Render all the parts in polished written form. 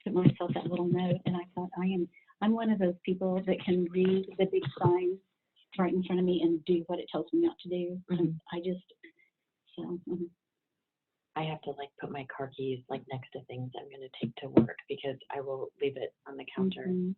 put myself that little note, and I thought I'm one of those people that can read the big signs right in front of me and do what it tells me not to do. And I just, so. I have to like put my car keys like next to things I'm going to take to work because I will leave it on the counter. And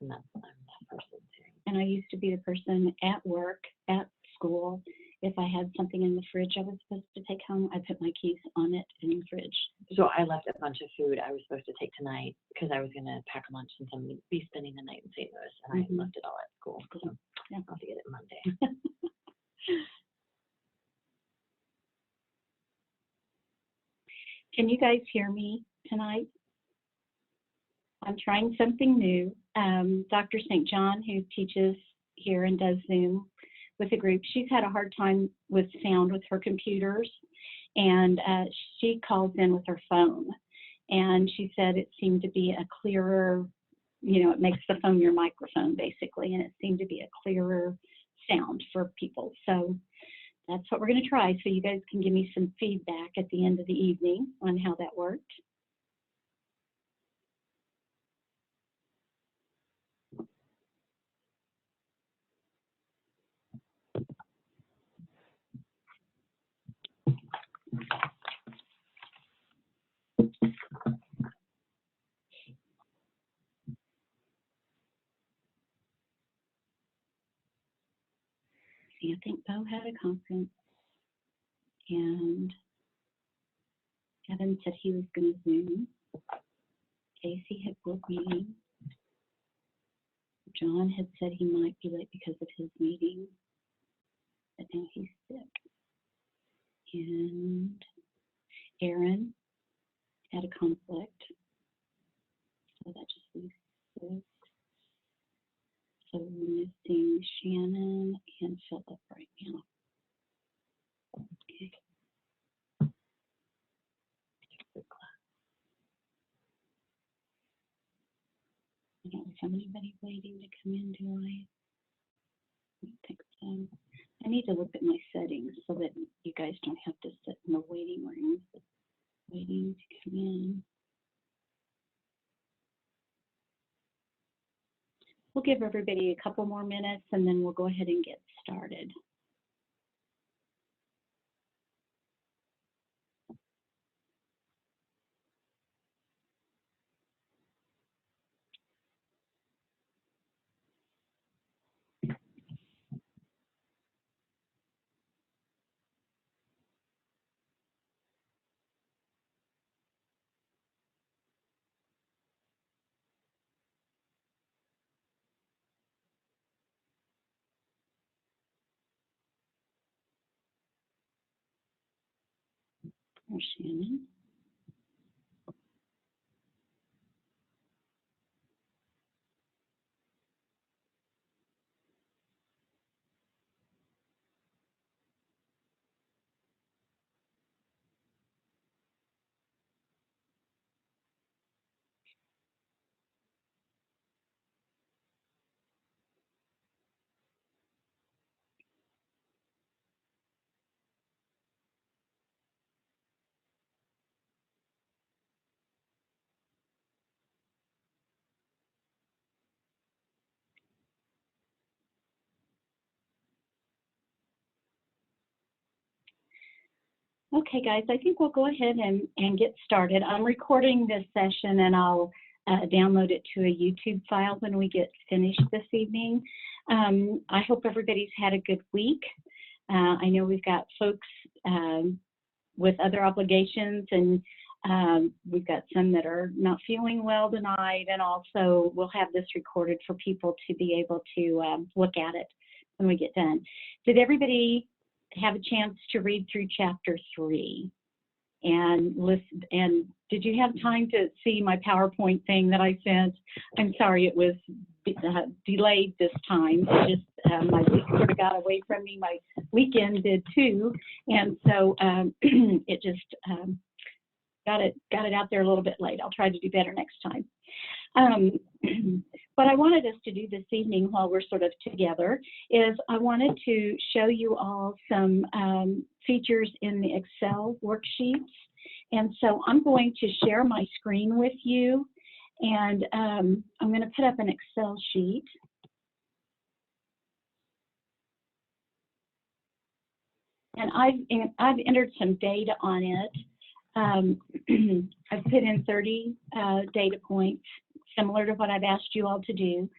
that's, I'm that person too. And I used to be the person at work, at school, if I had something in the fridge I was supposed to take home, I put my keys on it in the fridge. So I left a bunch of food I was supposed to take tonight because I was going to pack lunch since I'm going to be spending the night in St. Louis, and I left it all at school. So yeah. I'll have to get it Monday. Can you guys hear me tonight? I'm trying something new. Dr. St. John, who teaches here and does Zoom with a group, she's had a hard time with sound with her computers, and she calls in with her phone. And she said it seemed to be a clearer, you know, it makes the phone your microphone basically, and it seemed to be a clearer sound for people. So that's what we're going to try, so you guys can give me some feedback at the end of the evening on how that worked. See, I think Bo had a conference, and Evan said he was going to Zoom. Casey had book meeting. John had said he might be late because of his meeting, but now he's sick. And Aaron had a conflict, so that just leaves 6. So we're missing Shannon and Philip right now. Okay. I don't have anybody waiting to come in, do I? I don't think so. I need to look at my settings so that you guys don't have to sit in the waiting room waiting to come in. We'll give everybody a couple more minutes and then we'll go ahead and get started. There's Shannon. Okay, guys, I think we'll go ahead and get started. I'm recording this session and I'll download it to a YouTube file when we get finished this evening. I hope everybody's had a good week. I know we've got folks with other obligations, and we've got some that are not feeling well tonight, and also we'll have this recorded for people to be able to look at it when we get done. Did everybody have a chance to read through chapter 3 and listen? And did you have time to see my PowerPoint thing that I sent? I'm sorry it was delayed this time. It just my week sort of got away from me. My weekend did too, and so it just got it out there a little bit late. I'll try to do better next time. What I wanted us to do this evening while we're sort of together is I wanted to show you all some features in the Excel worksheets And so I'm going to share my screen with you, and I'm going to put up an Excel sheet. And I've entered some data on it. I've put in 30 data points, similar to what I've asked you all to do.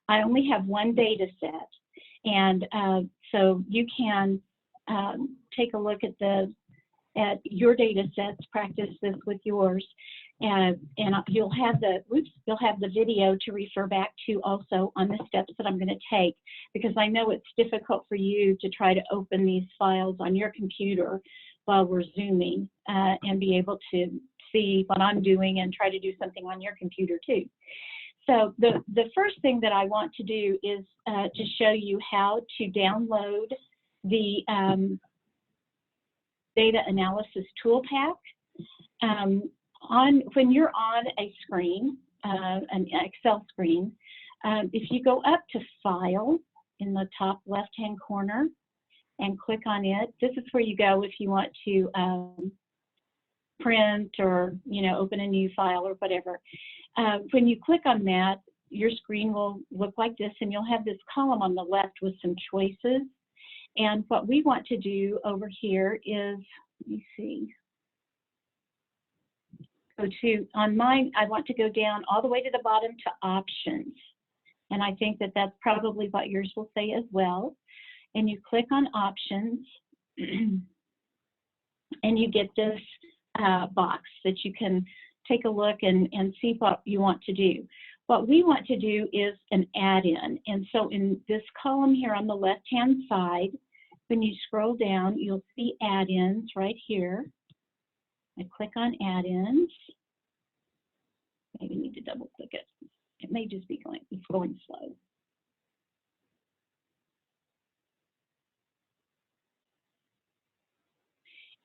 I only have one data set, and so you can take a look at your data sets, practice this with yours, and you'll have the video to refer back to also on the steps that I'm going to take, because I know it's difficult for you to try to open these files on your computer while we're Zooming and be able to see what I'm doing and try to do something on your computer too. So the first thing that I want to do is to show you how to download the data analysis tool pack. When you're on a screen, an Excel screen, if you go up to File in the top left-hand corner and click on it, this is where you go if you want to print or open a new file or whatever. When you click on that, your screen will look like this, and you'll have this column on the left with some choices. And what we want to do over here is, let me see, on mine, I want to go down all the way to the bottom to Options. And I think that that's probably what yours will say as well. And you click on Options, and you get this box that you can take a look and see what you want to do. What we want to do is an add-in. And so in this column here on the left-hand side, when you scroll down, you'll see add-ins right here. I click on add-ins. Maybe need to double click it. It may just be it's going slow.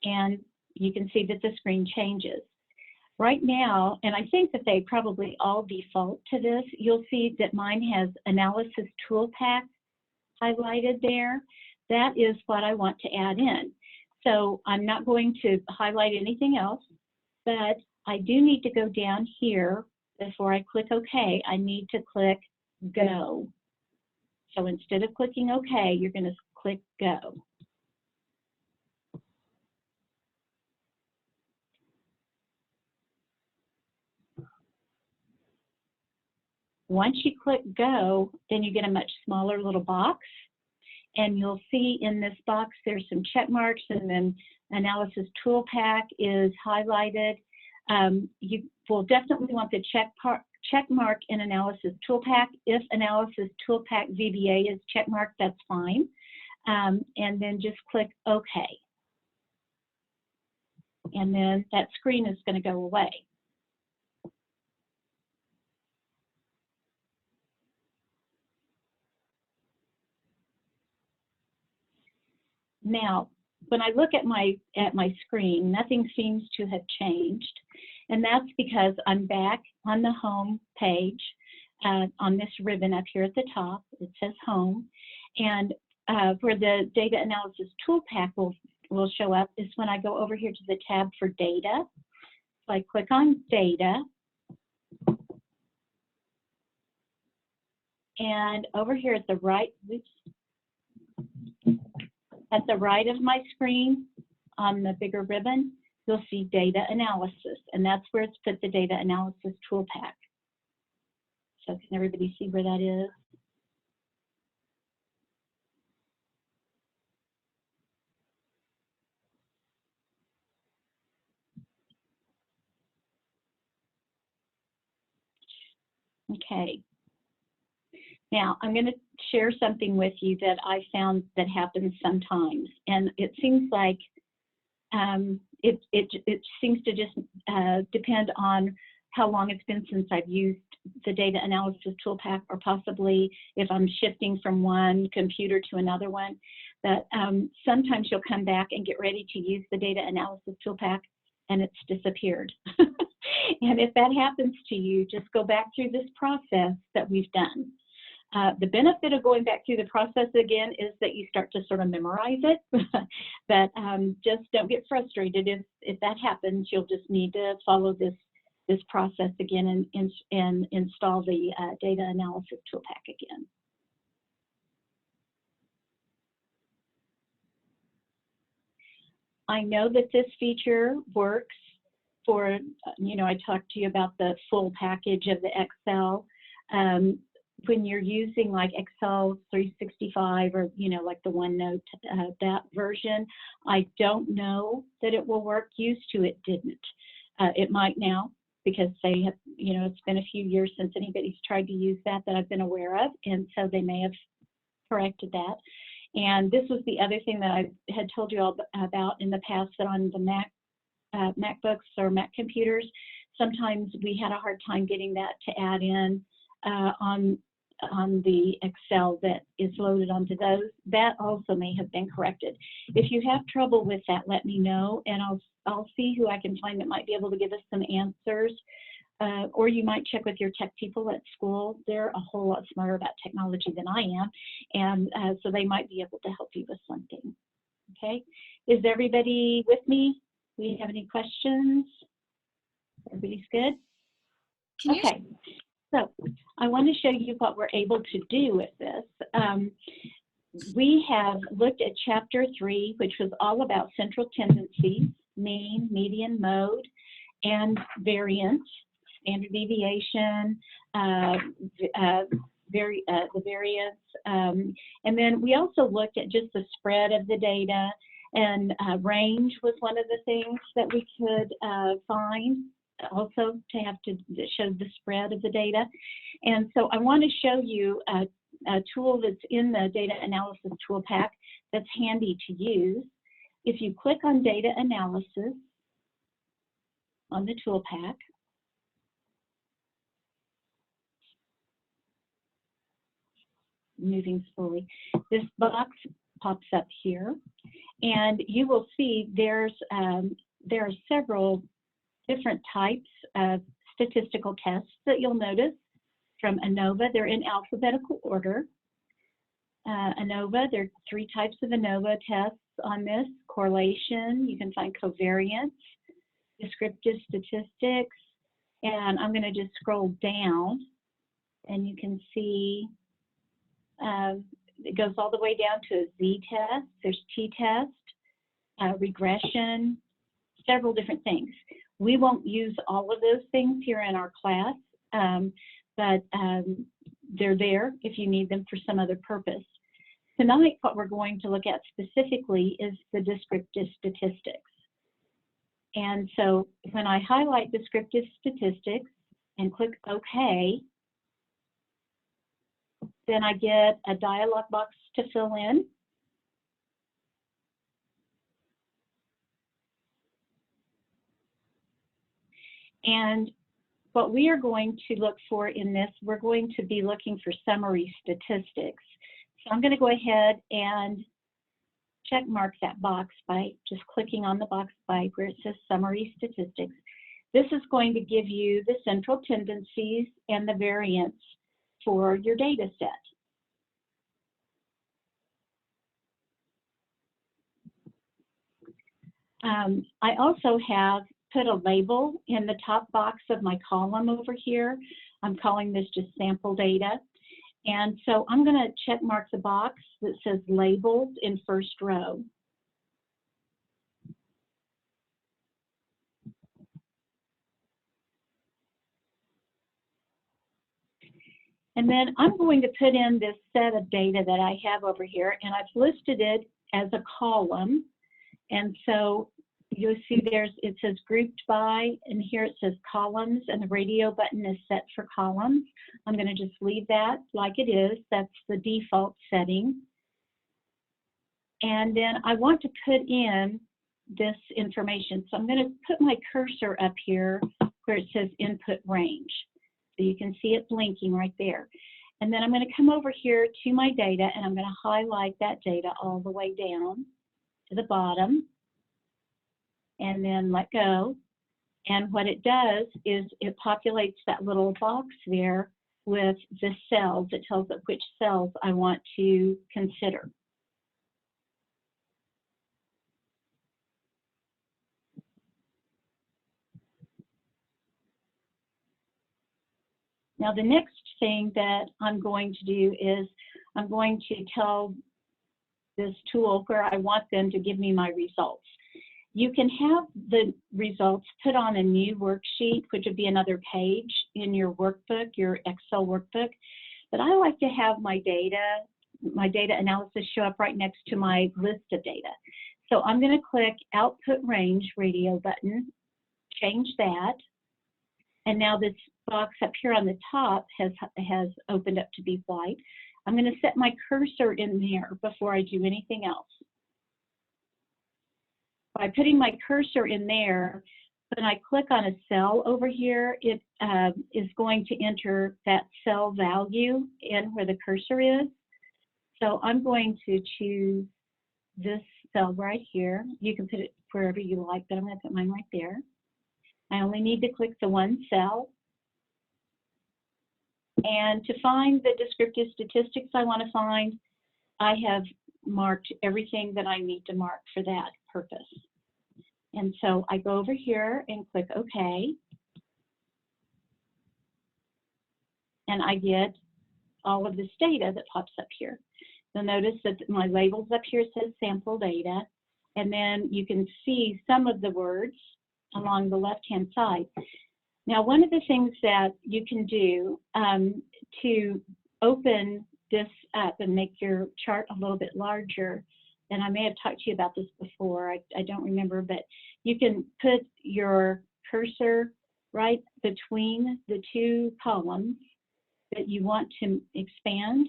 And you can see that the screen changes. Right now, and I think that they probably all default to this, you'll see that mine has Analysis Tool Pack highlighted there. That is what I want to add in. So I'm not going to highlight anything else, but I do need to go down here before I click OK. I need to click Go. So instead of clicking OK, you're going to click Go. Once you click Go, then you get a much smaller little box. And you'll see in this box there's some check marks, and then Analysis Tool Pack is highlighted. You will definitely want the check mark in Analysis Tool Pack. If Analysis Tool Pack VBA is check marked, that's fine. And then just click OK. And then that screen is going to go away. Now, when I look at my screen, nothing seems to have changed, and that's because I'm back on the home page on this ribbon up here at the top. It says Home, and where the Data Analysis Tool Pack will show up is when I go over here to the tab for Data. So I click on Data, and over here at the right, at the right of my screen, on the bigger ribbon, you'll see Data Analysis, and that's where it's put the Data Analysis Tool Pack. So can everybody see where that is? Okay. Now, I'm going to share something with you that I found that happens sometimes, and it seems like it seems to just depend on how long it's been since I've used the Data Analysis Tool Pack, or possibly if I'm shifting from one computer to another one. But sometimes you'll come back and get ready to use the Data Analysis Tool Pack, and it's disappeared. And if that happens to you, just go back through this process that we've done. The benefit of going back through the process again is that you start to sort of memorize it, but just don't get frustrated if that happens. You'll just need to follow this process again and install the data analysis tool pack again. I know that this feature works for, I talked to you about the full package of the Excel. When you're using like Excel 365 or, like the OneNote, that version, I don't know that it will work. Used to it didn't. It might now, because they have, it's been a few years since anybody's tried to use that I've been aware of, and so they may have corrected that. And this was the other thing that I had told you all about in the past, that on the MacBooks or Mac computers, sometimes we had a hard time getting that to add in on the Excel that is loaded onto those. That also may have been corrected. If you have trouble with that, let me know, and I'll see who I can find that might be able to give us some answers. Or you might check with your tech people at school. They're a whole lot smarter about technology than I am, and so they might be able to help you with something. Okay, is everybody with me? Do you have any questions? Everybody's good? Okay, so I want to show you what we're able to do with this. We have looked at Chapter 3, which was all about central tendencies, mean, median, mode, and variance, standard deviation, the variance, and then we also looked at just the spread of the data, and range was one of the things that we could find also to have to show the spread of the data. And so I want to show you a tool that's in the data analysis tool pack that's handy to use. If you click on data analysis on the tool pack, moving slowly, this box pops up here, and you will see there are several different types of statistical tests that you'll notice from ANOVA. They're in alphabetical order. ANOVA, there are 3 types of ANOVA tests on this. Correlation, you can find covariance, descriptive statistics, and I'm going to just scroll down, and you can see it goes all the way down to a z-test. There's t-test, regression, several different things. We won't use all of those things here in our class, but they're there if you need them for some other purpose. Tonight, what we're going to look at specifically is the descriptive statistics. And so when I highlight descriptive statistics and click OK, then I get a dialog box to fill in. And what we are going to look for in this, we're going to be looking for summary statistics. So I'm going to go ahead and check mark that box by just clicking on the box by where it says summary statistics. This is going to give you the central tendencies and the variance for your data set. I also have put a label in the top box of my column over here. I'm calling this just sample data. And so I'm going to check mark the box that says labeled in first row. And then I'm going to put in this set of data that I have over here, and I've listed it as a column. And so you'll see it says grouped by, and here it says columns, and the radio button is set for columns. I'm going to just leave that like it is. That's the default setting. And then I want to put in this information. So I'm going to put my cursor up here where it says input range. So you can see it blinking right there. And then I'm going to come over here to my data, and I'm going to highlight that data all the way down to the bottom, and then let go. And what it does is it populates that little box there with the cells. It tells it which cells I want to consider. Now, the next thing that I'm going to do is I'm going to tell this tool where I want them to give me my results. You can have the results put on a new worksheet, which would be another page in your workbook, your Excel workbook. But I like to have my data analysis show up right next to my list of data. So I'm going to click Output Range Radio button, change that. And now this box up here on the top has opened up to be white. I'm going to set my cursor in there before I do anything else. By putting my cursor in there, when I click on a cell over here, it is going to enter that cell value in where the cursor is. So I'm going to choose this cell right here. You can put it wherever you like, but I'm going to put mine right there. I only need to click the one cell. And to find the descriptive statistics I want to find, I have marked everything that I need to mark for that purpose. And so I go over here and click OK. And I get all of this data that pops up here. You'll notice that my labels up here says sample data. And then you can see some of the words along the left-hand side. Now, one of the things that you can do to open this up and make your chart a little bit larger, and I may have talked to you about this before, I don't remember, but you can put your cursor right between the two columns that you want to expand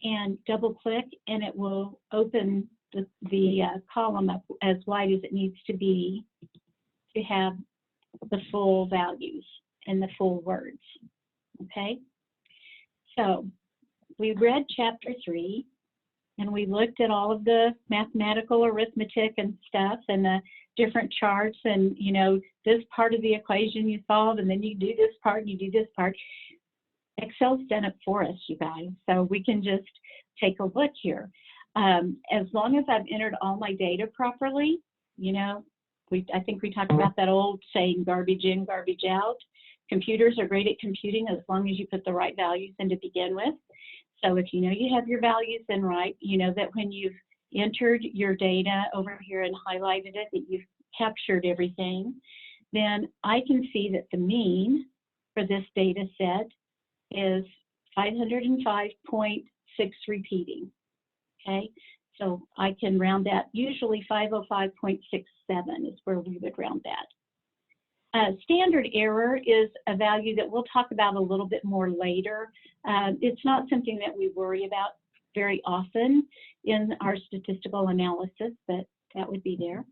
and double click, and it will open the column up as wide as it needs to be to have the full values and the full words, okay? So we read chapter 3, and we looked at all of the mathematical arithmetic and stuff and the different charts and, you know, this part of the equation you solve, and then you do this part, and you do this part. Excel's done it for us, you guys, so we can just take a look here. As long as I've entered all my data properly, you know, I think we talked about that old saying, garbage in, garbage out. Computers are great at computing as long as you put the right values in to begin with. So if you know you have your values in right, you know that when you've entered your data over here and highlighted it, that you've captured everything, then I can see that the mean for this data set is 505.6 repeating, okay? So I can round that. Usually 505.67 is where we would round that. Standard error is a value that we'll talk about a little bit more later. It's not something that we worry about very often in our statistical analysis, but that would be there.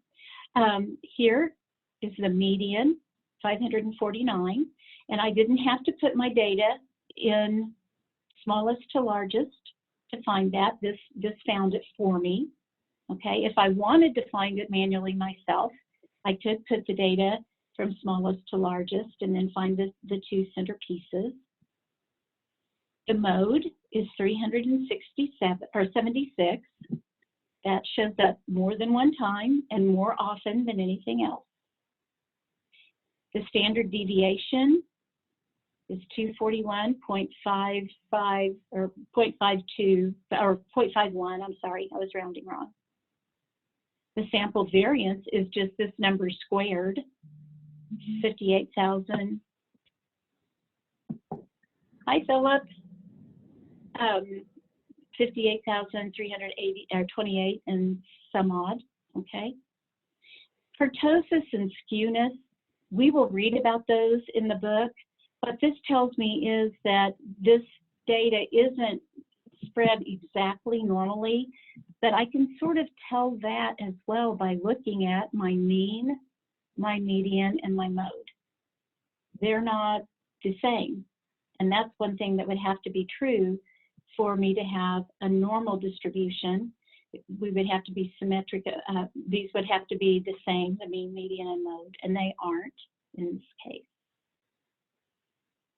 Here is the median, 549, and I didn't have to put my data in smallest to largest to find that. This found it for me. Okay, if I wanted to find it manually myself, I could put the data from smallest to largest and then find the two center pieces. The mode is 367 or 76. That shows up more than one time and more often than anything else. The standard deviation is 241.55 or 0.52 or 0.51. I'm sorry, I was rounding wrong. The sample variance is just this number squared, 58,000. Hi, Philip. 58,380 or 28 and some odd. Okay. Kurtosis and skewness, we will read about those in the book. What this tells me is that this data isn't spread exactly normally, but I can sort of tell that as well by looking at my mean, my median, and my mode. They're not the same. And that's one thing that would have to be true for me to have a normal distribution. We would have to be symmetric. These would have to be the same, the mean, median, and mode, and they aren't in this case.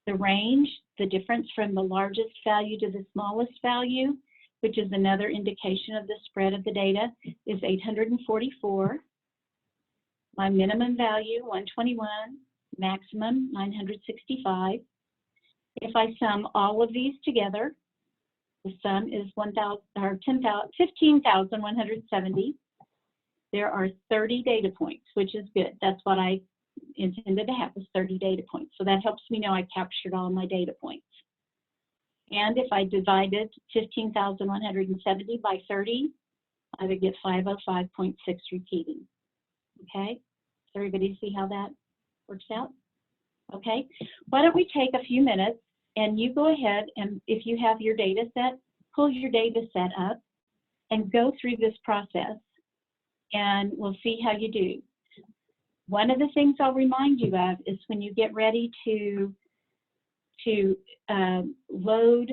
The range, the difference from the largest value to the smallest value, which is another indication of the spread of the data, is 844. My minimum value, 121, maximum, 965. If I sum all of these together, the sum is 15,170. There are 30 data points, which is good. That's what I intended to have, was 30 data points. So that helps me know I captured all my data points. And if I divided 15,170 by 30, I would get 505.6 repeating. Okay? Does everybody see how that works out? Okay? Why don't we take a few minutes and you go ahead and if you have your data set, pull your data set up and go through this process and we'll see how you do. One of the things I'll remind you of is when you get ready to load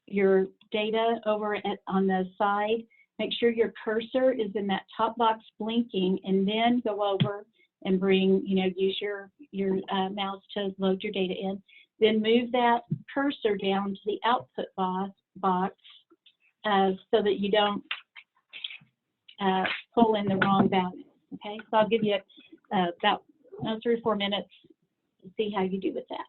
your data over on the side, make sure your cursor is in that top box blinking, and then go over and bring, use your mouse to load your data in. Then move that cursor down to the output box so that you don't pull in the wrong value. Okay, so I'll give you about 3 or 4 minutes to see how you do with that.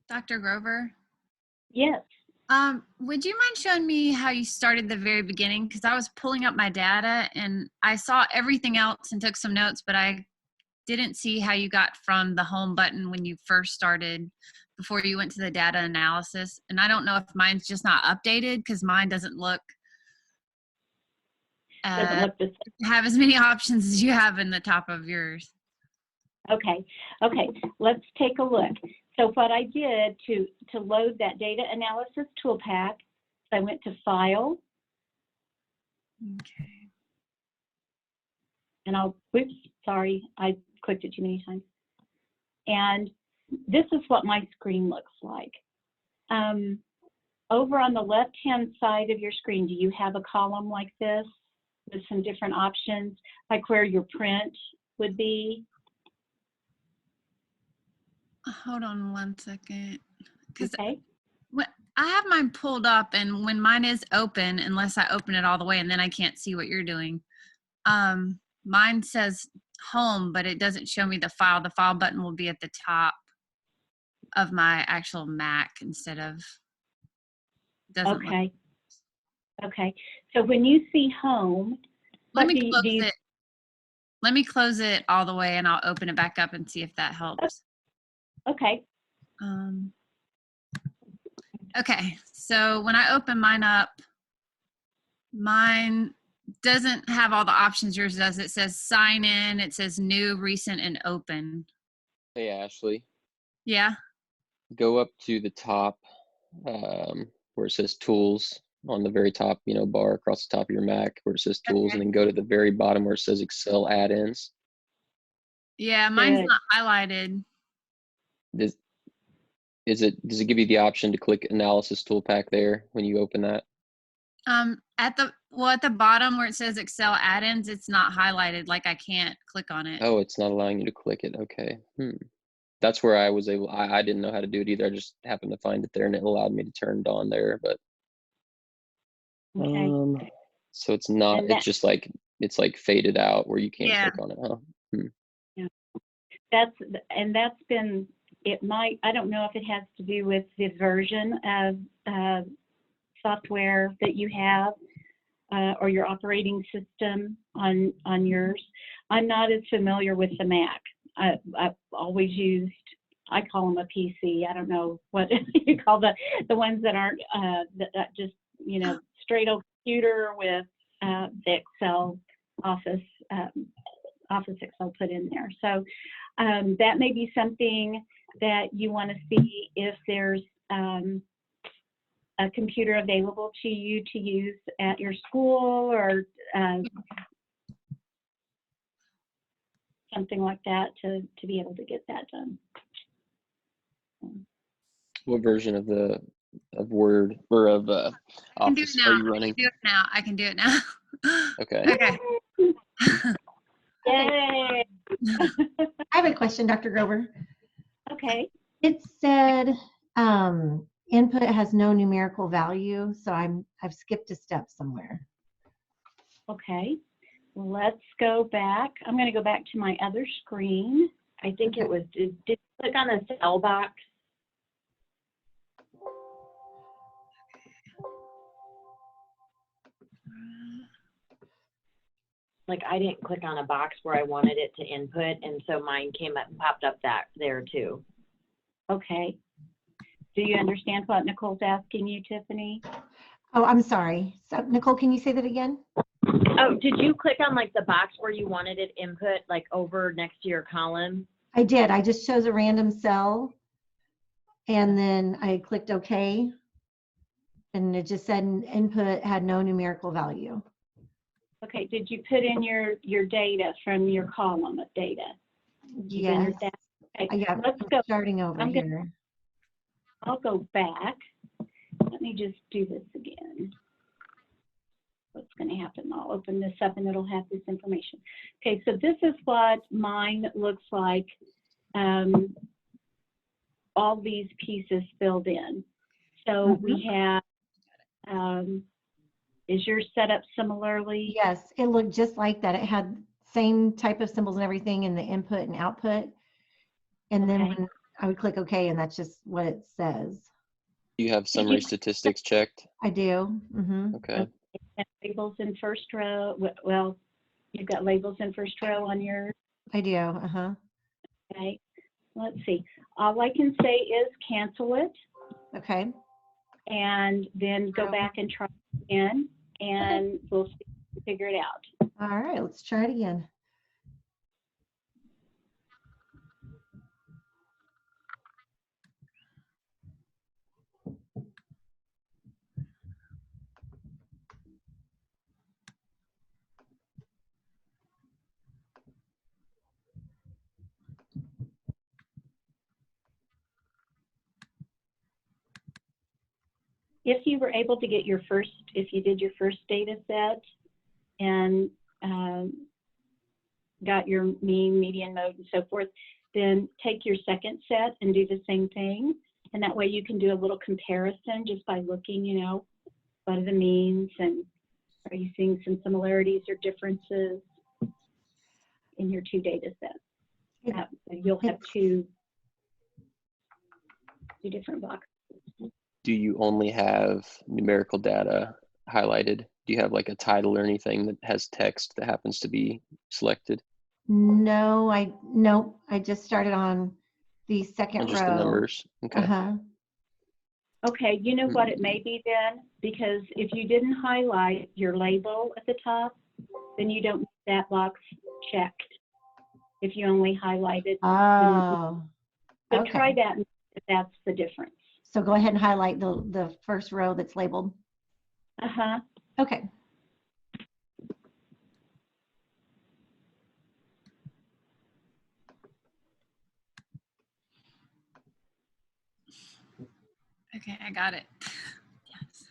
Dr. Grover? Yes. Would you mind showing me how you started the very beginning? Because I was pulling up my data and I saw everything else and took some notes, but I didn't see how you got from the home button when you first started before you went to the data analysis. And I don't know if mine's just not updated because mine doesn't look have as many options as you have in the top of yours. Okay, let's take a look. So what I did to load that data analysis tool pack, I went to File. Okay. And oops, sorry, I clicked it too many times. And this is what my screen looks like. Over on the left-hand side of your screen, do you have a column like this with some different options, like where your print would be? Hold on 1 second. Okay. I have mine pulled up, and when mine is open, unless I open it all the way, and then I can't see what you're doing. Mine says home, but it doesn't show me the file. The file button will be at the top of my actual Mac instead of. Okay. Okay. So when you see home, let me close it. Let me close it all the way, and I'll open it back up and see if that helps. Okay. Okay, so when I open mine up, mine doesn't have all the options yours does. It says sign in, it says new, recent, and open. Hey, Ashley. Yeah? Go up to the top where it says tools on the very top, bar across the top of your Mac where it says tools, Okay. and then go to the very bottom where it says Excel add-ins. Yeah, mine's not highlighted. Does it give you the option to click analysis tool pack there when you open that? At the bottom where it says Excel add-ins, it's not highlighted, like I can't click on it. Oh, it's not allowing you to click it. Okay. That's where I was able, I didn't know how to do it either. I just happened to find it there and it allowed me to turn it on there, but okay. So it's not, it's just like, it's like faded out where you can't click on it, huh? Yeah. That's been, it might, I don't know if it has to do with the version of software that you have or your operating system on yours. I'm not as familiar with the Mac. I've always used, I call them a PC. I don't know what you call the ones that aren't that just, straight old computer with the Excel Office Excel put in there. So that may be something that you want to see if there's a computer available to you to use at your school or something like that to be able to get that done. What version of Word or of I can do it Office now. are you running? I can do it now. Okay. Okay. Yay! I have a question, Dr. Grover. Okay. It said input has no numerical value, so I've skipped a step somewhere. Okay. Let's go back. I'm going to go back to my other screen. I think it was, did you click on the cell box? Like I didn't click on a box where I wanted it to input, and so mine came up, popped up that there too. Okay. Do you understand what Nicole's asking you, Tiffany? Oh, I'm sorry. So, Nicole, can you say that again? Oh, did you click on like the box where you wanted it input, like over next to your column? I did. I just chose a random cell, and then I clicked OK, and it just said input had no numerical value. Okay. Did you put in your data from your column of data? You Yes. entered that? Okay. Yeah, Let's I'm go. starting over I'm gonna- here. I'll go back. Let me just do this again. What's going to happen? I'll open this up and it'll have this information. Okay, so this is what mine looks like. All these pieces filled in. So we have, is yours set up similarly? Yes, it looked just like that. It had same type of symbols and everything in the input and output. And then Okay. when I would click OK, and that's just what it says. You have summary statistics checked? I do. Okay. And labels in first row. Well, you've got labels in first row on yours. I do. Okay. Let's see. All I can say is cancel it Okay. and then go back and try again, and we'll see if we can figure it out. All right, let's try it again. If you were able to get if you did your first data set and got your mean, median, mode, and so forth, then take your second set and do the same thing. And that way you can do a little comparison just by looking, you know, what are the means and are you seeing some similarities or differences in your two data sets. You'll have two different boxes. Do you only have numerical data highlighted? Do you have like a title or anything that has text that happens to be selected? No, I just started on the second Or just row. the numbers? Okay. Okay, you know what it may be then? Because if you didn't highlight your label at the top, then you don't need that box checked. If you only highlighted. Oh, So okay. try that and see if that's the difference. So go ahead and highlight the first row that's labeled. Uh-huh. Okay. Okay, I got it. Yes.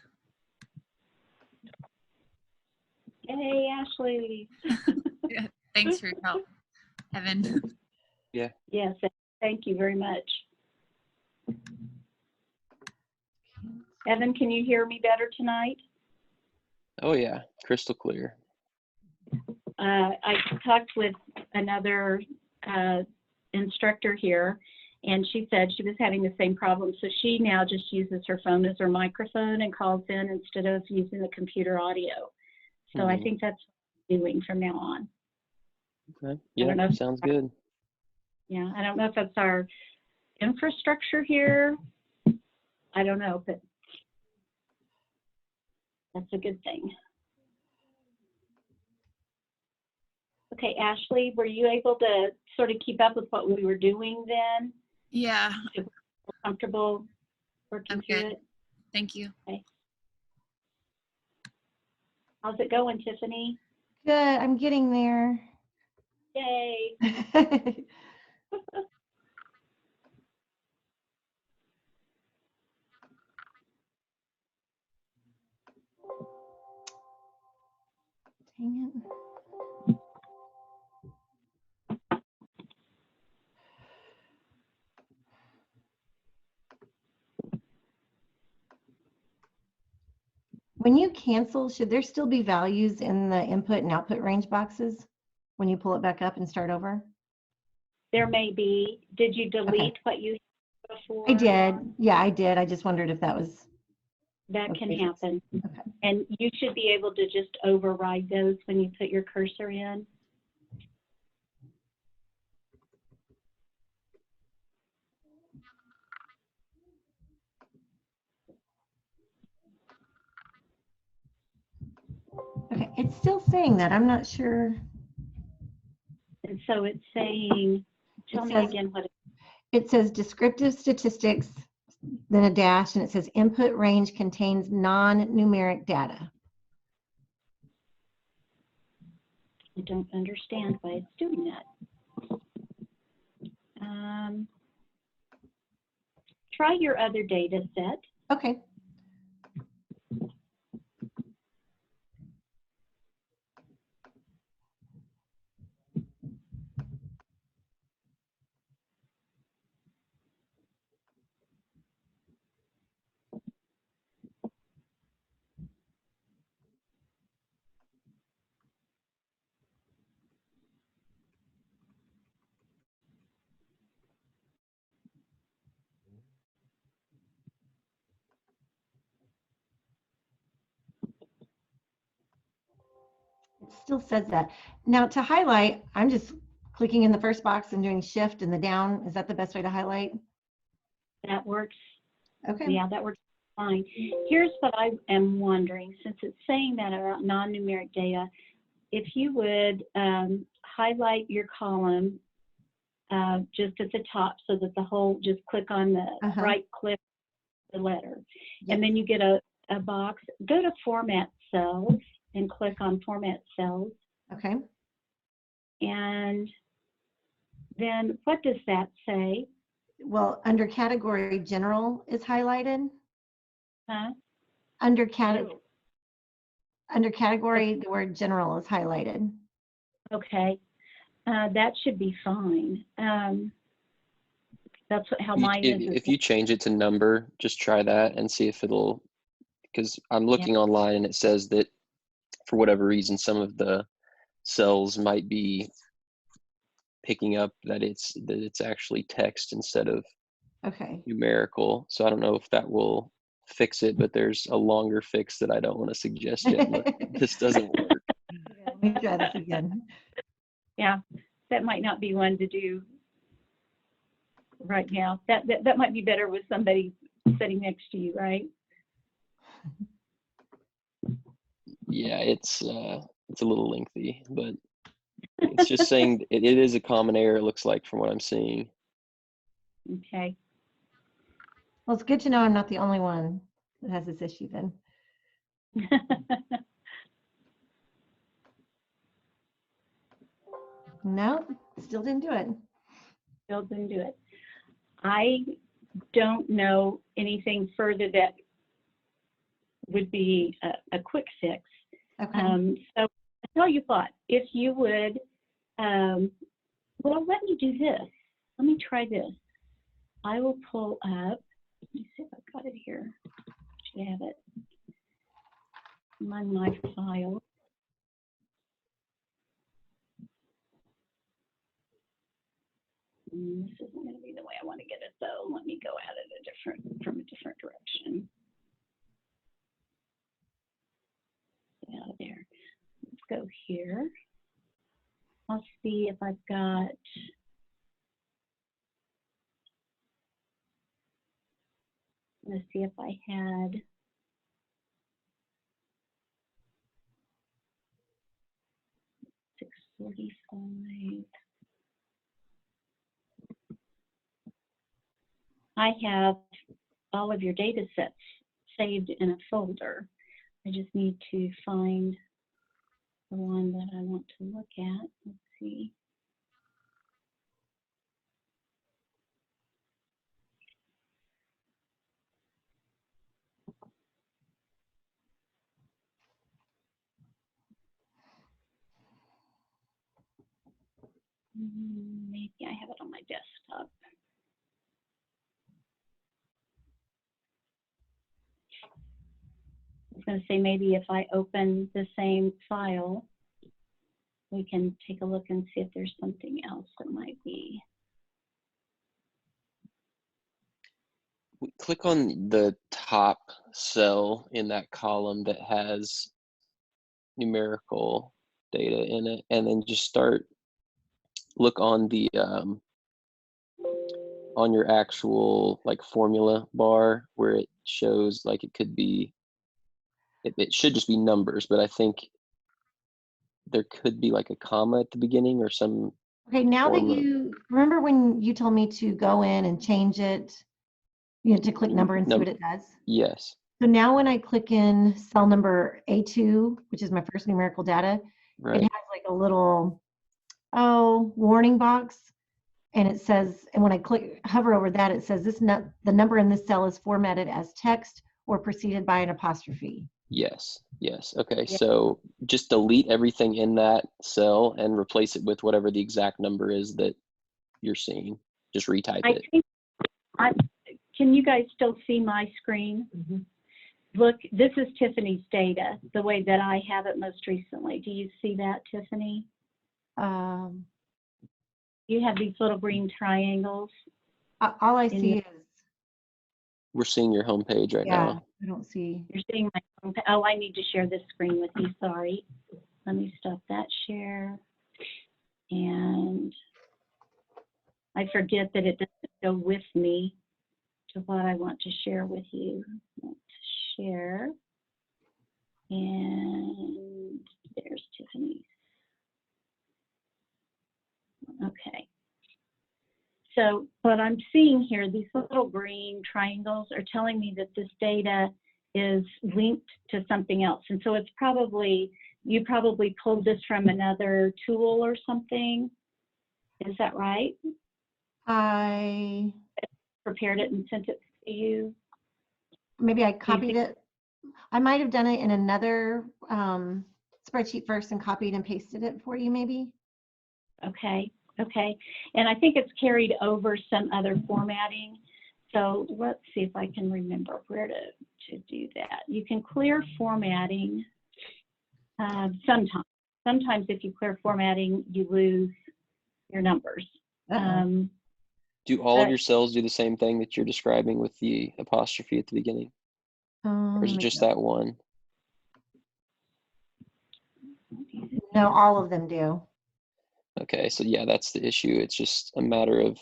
Yay, Ashley. Thanks for your help, Evan. Yeah. Yes, thank you very much. Evan, can you hear me better tonight? Oh yeah, crystal clear. I talked with another instructor here, and she said she was having the same problem. So she now just uses her phone as her microphone and calls in instead of using the computer audio. So I think that's what I'm doing from now on. Okay. Yeah, sounds good. Yeah, I don't know if that's our infrastructure here. I don't know, but that's a good thing. Okay, Ashley, were you able to sort of keep up with what we were doing then? Yeah, Feel comfortable working I'm through good. it? Thank you. How's it going, Tiffany? Good, I'm getting there. Yay. Dang it. When you cancel, should there still be values in the input and output range boxes when you pull it back up and start over? There may be. Did you delete what you had before? I did. Yeah, I did. I just wondered if that was That can okay. happen. Okay. And you should be able to just override those when you put your cursor in. Okay, it's still saying that. I'm not sure. And so it's saying, tell me says- again what It says descriptive statistics, then a dash, and it says input range contains non-numeric data. I don't understand why it's doing that. Try your other data set. Okay. It still says that. Now to highlight, I'm just clicking in the first box and doing shift and the down. Is that the best way to highlight? That works. Okay. Yeah, that works fine. Here's what I am wondering, since it's saying that about non-numeric data, if you would highlight your column just at the top so that the whole, just click on the right click the letter. Yes. And then you get a box, go to Format Cells and click on Format Cells. Okay. And then what does that say? Well, under category general is highlighted. Huh? Under category, the word general is highlighted. Okay, that should be fine. That's how mine is. If you change it to number, just try that and see if it'll, because I'm looking online and it says that for whatever reason, some of the cells might be picking up that it's actually text instead of Okay. numerical. So I don't know if that will fix it, but there's a longer fix that I don't want to suggest yet. But this doesn't work. Let me try this again. Yeah, that might not be one to do right now. That might be better with somebody sitting next to you, right? Yeah, it's a little lengthy, but it's just saying it is a common error, it looks like, from what I'm seeing. Okay. Well, it's good to know I'm not the only one that has this issue then. No, still didn't do it. Still didn't do it. I don't know anything further that would be a quick fix. Okay. So I tell you what, if you would, well, let me do this. Let me try this. I will pull up, let me see if I've got it here. Should have it on my file. This isn't going to be the way I want to get it though. Let me go at it from a different direction. Get out of there. Let's go here. I'll see if I've got, let's see if I had, $645. I have all of your data sets saved in a folder. I just need to find the one that I want to look at. Let's see. Maybe I have it on my desktop. I was going to say maybe if I open the same file, we can take a look and see if there's something else that might be. Click on the top cell in that column that has numerical data in it, and then just look on the on your actual like formula bar where it shows like it could be, it should just be numbers, but I think there could be like a comma at the beginning or some. Okay, now that Formula. you, remember when you told me to go in and change it, to click number and see what it does? Yes. So now when I click in cell number A2, which is my first numerical data, Right. it has like a little, warning box. And it says, and when I hover over that, it says the number in this cell is formatted as text or preceded by an apostrophe. Yes. Okay, Yeah. so just delete everything in that cell and replace it with whatever the exact number is that you're seeing. Just retype I it. think can you guys still see my screen? Mm-hmm. Look, this is Tiffany's data, the way that I have it most recently. Do you see that, Tiffany? Um, You have these little green triangles. all I see is, We're seeing your homepage right yeah, now. I don't see. You're seeing my home. Oh, I need to share this screen with you. Sorry. Let me stop that share. And I forget that it doesn't go with me to what I want to share with you. Let's share. And there's Tiffany's. Okay. So what I'm seeing here, these little green triangles are telling me that this data is linked to something else. And so it's probably, you probably pulled this from another tool or something. Is that right? I Prepared it and sent it to you? maybe I copied it. I might have done it in another spreadsheet first and copied and pasted it for you, maybe. Okay, okay. And I think it's carried over some other formatting. So let's see if I can remember where to do that. You can clear formatting sometimes. Sometimes if you clear formatting, you lose your numbers. Do all of but- your cells do the same thing that you're describing with the apostrophe at the beginning? Or is it just that one? No, all of them do. Okay, so yeah, that's the issue. It's just a matter of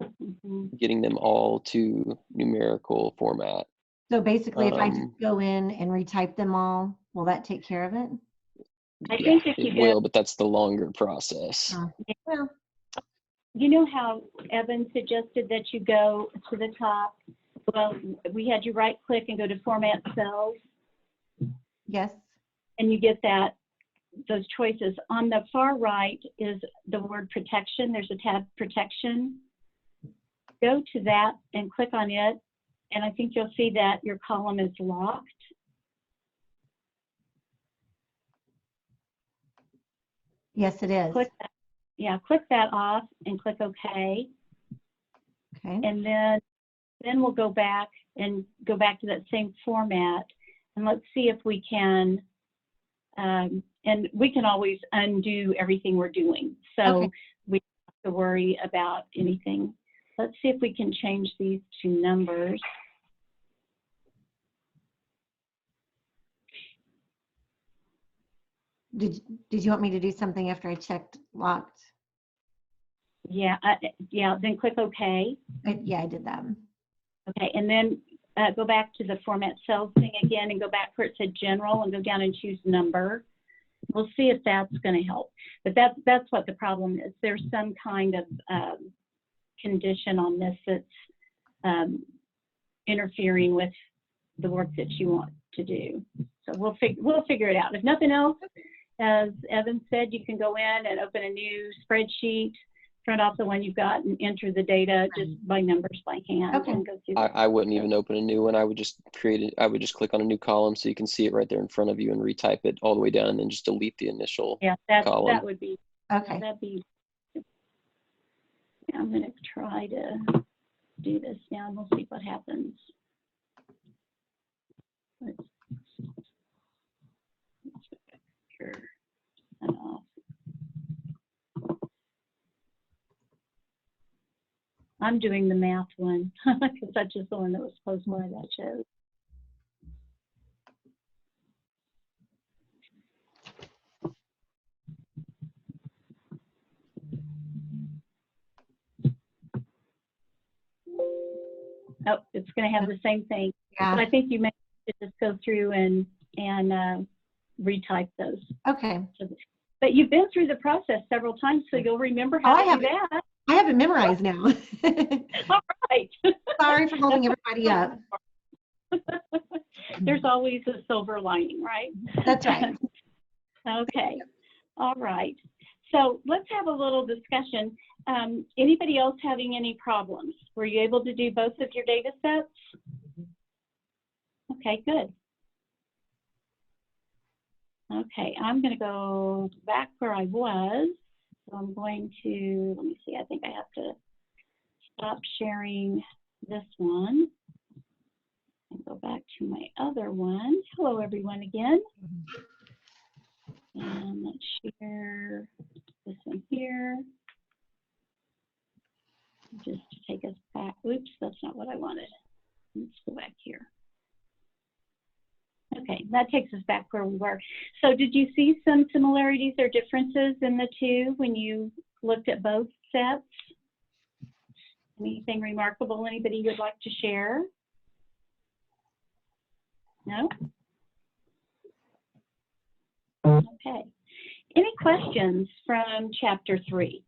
Mhm. getting them all to numerical format. So basically, if I just Um, go in and retype them all, will that take care of it? I Yeah, think if you it go- will, but that's the longer process. Well, You know how Evan suggested that you go to the top? Well, we had you right click and go to format cells, yes. and you get those choices. On the far right is the word protection. There's a tab protection. Go to that and click on it, and I think you'll see that your column is locked. Yes, it is. Click that off and click OK. Okay. And then we'll go back to that same format, and let's see if we can, and we can always undo everything we're doing. So Okay. we don't have to worry about anything. Let's see if we can change these to numbers. Did you want me to do something after I checked locked? Yeah, then click OK. Yeah, I did that. Okay, and then go back to the format cells thing again and go back where it said general and go down and choose number. We'll see if that's going to help. But that's what the problem is. There's some kind of condition on this that's interfering with the work that you want to do. So we'll figure it out. If nothing else, as Evan said, you can go in and open a new spreadsheet, print off the one you've got, and enter the data just by numbers by hand. Okay. And go through I wouldn't even open a new one. I would just create it. I would just click on a new column so you can see it right there in front of you and retype it all the way down and then just delete the initial Yeah, column. that would be, Okay. that'd be, I'm going to try to do this now and we'll see what happens. Let's turn that off. I'm doing the math one because that's just the one that was supposed to that shows. Oh, it's going to have the same thing. Yeah. But I think you may just go through and retype those. Okay. But you've been through the process several times, so you'll remember how to do that. I have it memorized now. All right. Sorry for holding everybody up. There's always a silver lining, right? That's right. Okay. All right. So let's have a little discussion. Anybody else having any problems? Were you able to do both of your data sets? Okay, good. Okay, I'm going to go back where I was. So I'm going to, let me see, I think I have to stop sharing this one and go back to my other one. Hello, everyone, again. And let's share this one here. Just to take us back. Oops, that's not what I wanted. Let's go back here. Okay, that takes us back where we were. So did you see some similarities or differences in the two when you looked at both sets? Anything remarkable anybody would like to share? No? Okay. Any questions from chapter 3?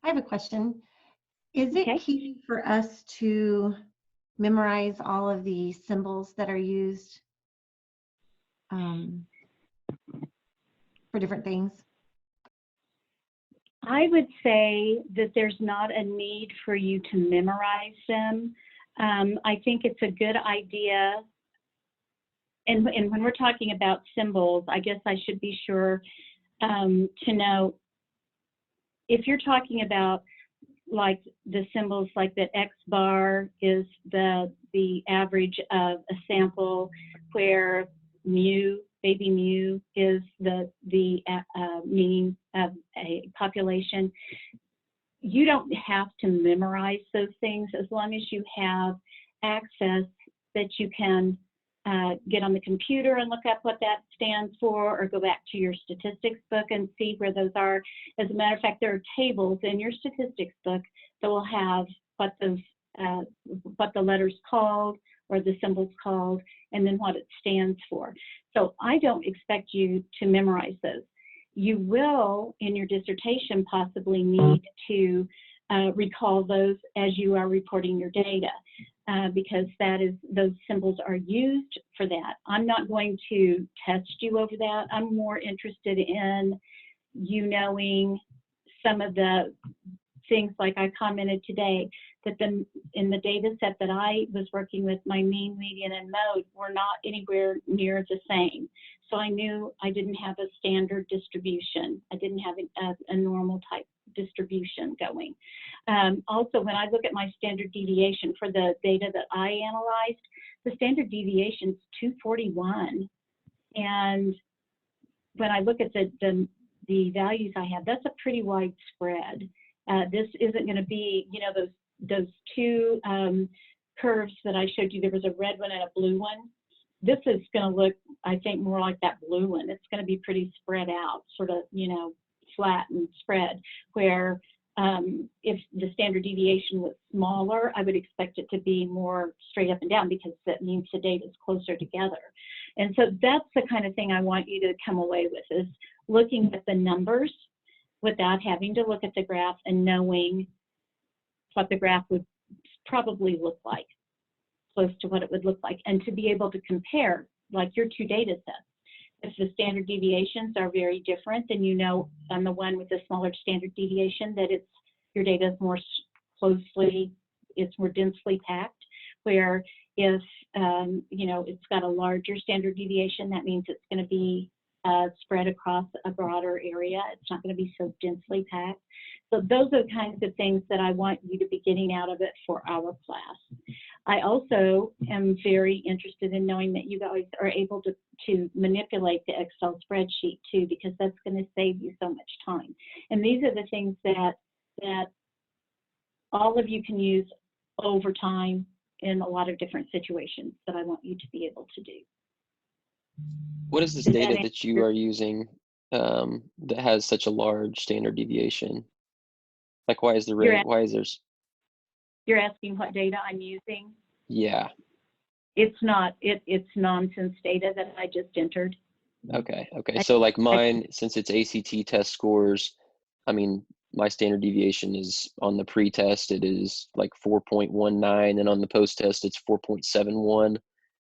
I have a question. Is it Okay. key for us to memorize all of the symbols that are used for different things? I would say that there's not a need for you to memorize them. I think it's a good idea. And when we're talking about symbols, I guess I should be sure to know if you're talking about like the symbols like that X bar is the average of a sample, where mu, baby mu, is the mean of a population. You don't have to memorize those things as long as you have access that you can get on the computer and look up what that stands for, or go back to your statistics book and see where those are. As a matter of fact, there are tables in your statistics book that will have what those what the letters called or the symbols called, and then what it stands for. So I don't expect you to memorize those. You will, in your dissertation, possibly need to recall those as you are reporting your data, because those symbols are used for that. I'm not going to test you over that. I'm more interested in you knowing some of the things like I commented today, that in the data set that I was working with, my mean, median, and mode were not anywhere near the same. So I knew I didn't have a standard distribution. I didn't have a normal type distribution going. Also, when I look at my standard deviation for the data that I analyzed, the standard deviation is 241. And when I look at the values I have, that's a pretty wide spread. This isn't going to be, you know, those two curves that I showed you. There was a red one and a blue one. this is going to look, I think, more like that blue one. It's going to be pretty spread out, sort of, flat and spread, where if the standard deviation was smaller, I would expect it to be more straight up and down, because that means the data is closer together. And so that's the kind of thing I want you to come away with, is looking at the numbers without having to look at the graph and knowing what the graph would probably look like, close to what it would look like, and to be able to compare, like your two data sets. If the standard deviations are very different, then on the one with the smaller standard deviation that your data is more closely, it's more densely packed, where if it's got a larger standard deviation, that means it's going to be spread across a broader area. It's not going to be so densely packed. So those are the kinds of things that I want you to be getting out of it for our class. I also am very interested in knowing that you guys are able to manipulate the Excel spreadsheet too, because that's going to save you so much time. And these are the things that all of you can use over time in a lot of different situations that I want you to be able to do. What is this data that you are using that has such a large standard deviation? Like, why is the rate? Why is there? You're asking what data I'm using? Yeah. It's not. It's nonsense data that I just entered. Okay. So like mine, since it's ACT test scores, I mean, my standard deviation is on the pre-test, it is like 4.19, and on the post-test, it's 4.71.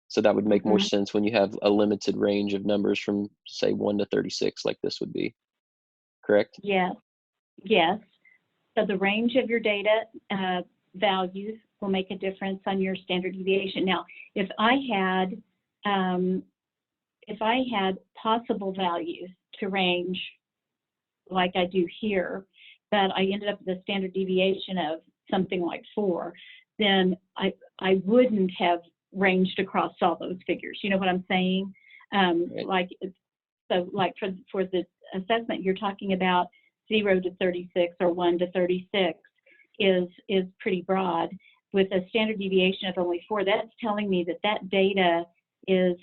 So that would make more sense when you have a limited range of numbers from, say, 1 to 36, like this would be. Correct? Yes. So the range of your data values will make a difference on your standard deviation. Now, if I had possible values to range like I do here, but I ended up with a standard deviation of something like 4, then I wouldn't have ranged across all those figures. You know what I'm saying? Right. Like for the assessment, you're talking about 0 to 36 or 1 to 36 is pretty broad. With a standard deviation of only 4, that's telling me that data is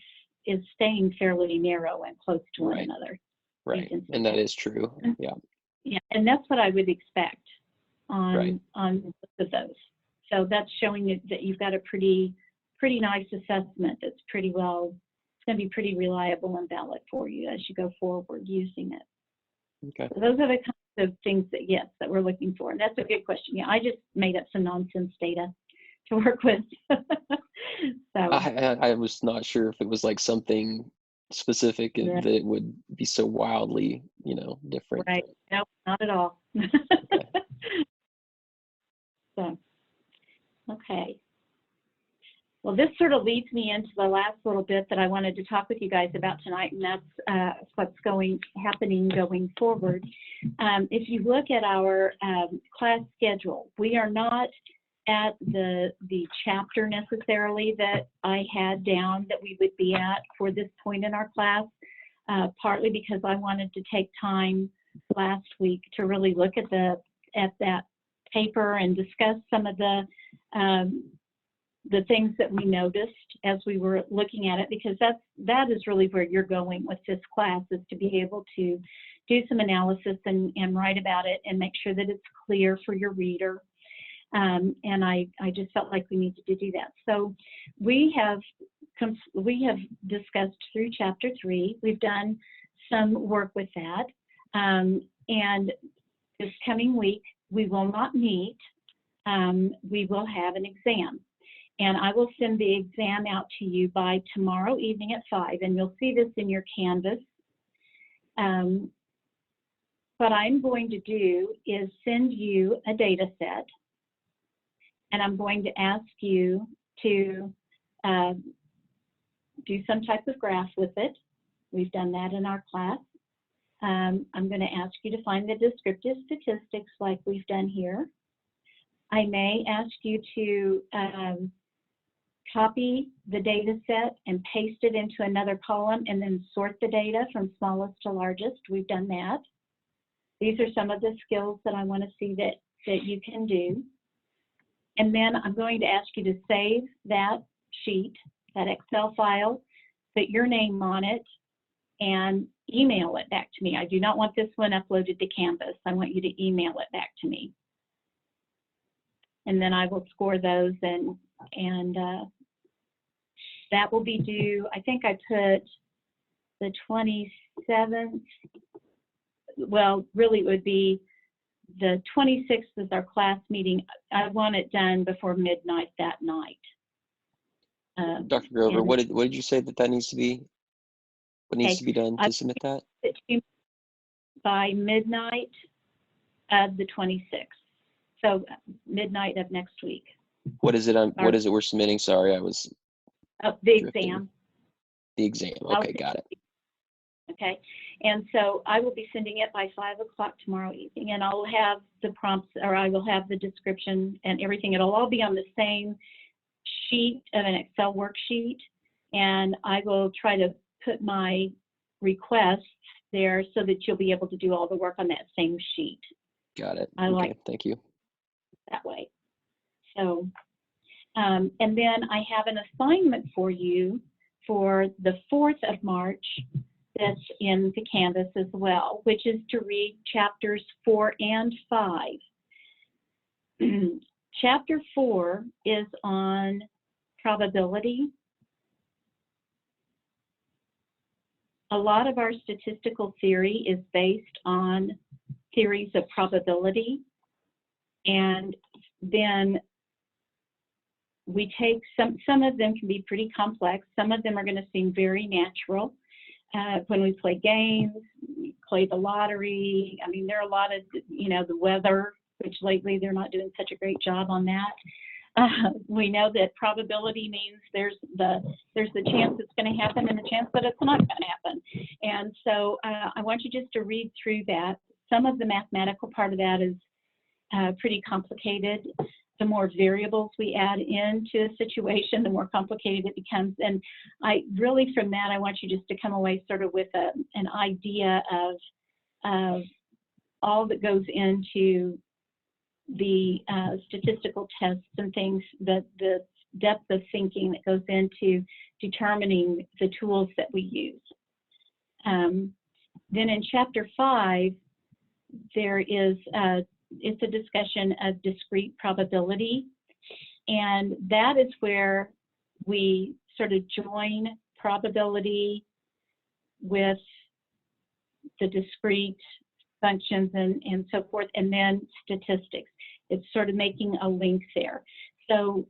staying fairly narrow and close to one another. Right, and that is true. Yeah. Yeah, and that's what I would expect on both of those. So that's showing that you've got a pretty nice assessment that's pretty well, it's going to be pretty reliable and valid for you as you go forward using it. Okay. So those are the kinds of things that we're looking for. And that's a good question. Yeah, I just made up some nonsense data to work with. So I was not sure if it was like something specific that would be so wildly, different. Right. No, not at all. Okay. So, okay. Well, this sort of leads me into the last little bit that I wanted to talk with you guys about tonight, and that's what's happening going forward. If you look at our class schedule, we are not at the chapter necessarily that I had down that we would be at for this point in our class, partly because I wanted to take time last week to really look at that paper and discuss some of the things that we noticed as we were looking at it, because that is really where you're going with this class, is to be able to do some analysis and write about it and make sure that it's clear for your reader. And I just felt like we needed to do that. So we have discussed through chapter 3. We've done some work with that. And this coming week, we will not meet. We will have an exam. And I will send the exam out to you by tomorrow evening at 5, and you'll see this in your Canvas. What I'm going to do is send you a data set, and I'm going to ask you to do some type of graph with it. We've done that in our class. I'm going to ask you to find the descriptive statistics like we've done here. I may ask you to copy the data set and paste it into another column and then sort the data from smallest to largest. We've done that. These are some of the skills that I want to see that you can do. And then I'm going to ask you to save that sheet, that Excel file, put your name on it, and email it back to me. I do not want this one uploaded to Canvas. I want you to email it back to me. And then I will score those, and that will be due, I think I put the 27th. Well, really it would be the 26th is our class meeting. I want it done before midnight that night. Dr. Grover, and- what did you say that needs to be? What needs Okay, to be done I- to submit that? By midnight of the 26th. So midnight of next week. What is it? What is it we're submitting? Sorry, I was The drifting. exam. The exam. I'll Okay, got it. Okay, and so I will be sending it by 5 o'clock tomorrow evening, and I'll have the prompts, or I will have the description and everything. It'll all be on the same sheet of an Excel worksheet, and I will try to put my requests there so that you'll be able to do all the work on that same sheet Got it. I Okay, like- thank you. that way. So, and then I have an assignment for you for the 4th of March that's in the Canvas as well, which is to read chapters 4 and 5. Chapter 4 is on probability. A lot of our statistical theory is based on theories of probability, and then we take some of them can be pretty complex. Some of them are going to seem very natural. When we play games, we play the lottery. I mean, there are a lot of, the weather, which lately they're not doing such a great job on that. We know that probability means there's the chance it's going to happen and the chance that it's not going to happen. And so I want you just to read through that. Some of the mathematical part of that is pretty complicated. The more variables we add into a situation, the more complicated it becomes. And I really, from that, I want you just to come away sort of with an idea of all that goes into the statistical tests and things, the depth of thinking that goes into determining the tools that we use. Then in chapter 5, there is it's a discussion of discrete probability, and that is where we sort of join probability with the discrete functions and so forth, and then statistics. It's sort of making a link there. So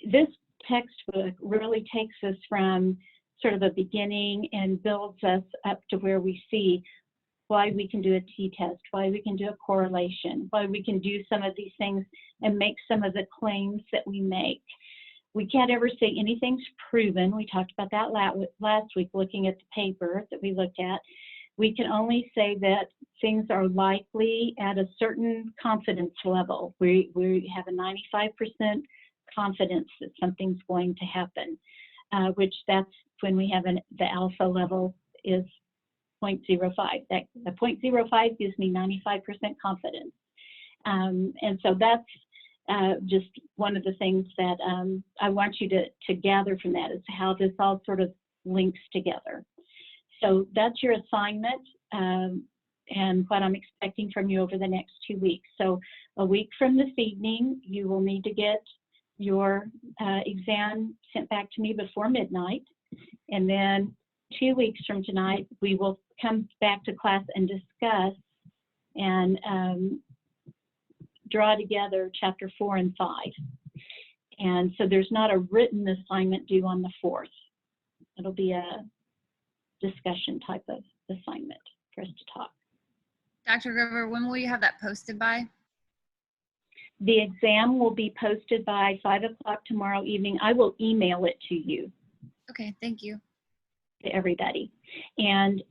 this textbook really takes us from sort of a beginning and builds us up to where we see why we can do a t-test, why we can do a correlation, why we can do some of these things and make some of the claims that we make. We can't ever say anything's proven. We talked about that last week looking at the paper that we looked at. We can only say that things are likely at a certain confidence level. We have a 95% confidence that something's going to happen, which that's when we have the alpha level is 0.05. That the 0.05 gives me 95% confidence. And so that's just one of the things that I want you to gather from that is how this all sort of links together. So that's your assignment and what I'm expecting from you over the next 2 weeks. So a week from this evening, you will need to get your exam sent back to me before midnight. And then 2 weeks from tonight, we will come back to class and discuss and draw together chapter 4 and 5. And so there's not a written assignment due on the 4th. It'll be a discussion type of assignment for us to talk. Dr. Grover, when will you have that posted by? The exam will be posted by 5 o'clock tomorrow evening. I will email it to you, Okay, thank you. to everybody. And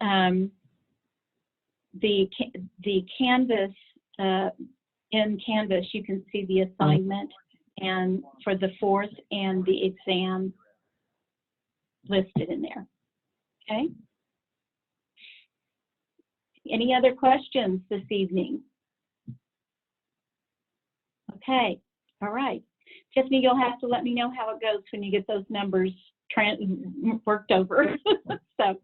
the Canvas, in Canvas, you can see the assignment and for the 4th and the exam listed in there. Okay? Any other questions this evening? Okay, all right. Tiffany, you'll have to let me know how it goes when you get those numbers worked over. So,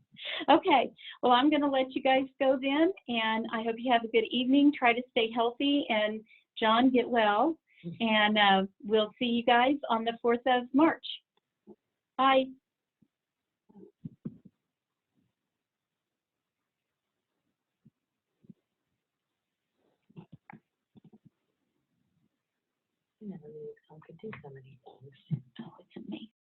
okay. Well, I'm going to let you guys go then, and I hope you have a good evening. Try to stay healthy, and John, get well. And we'll see you guys on the 4th of March. Bye. I never knew Excel could do so many things. Oh, it's amazing.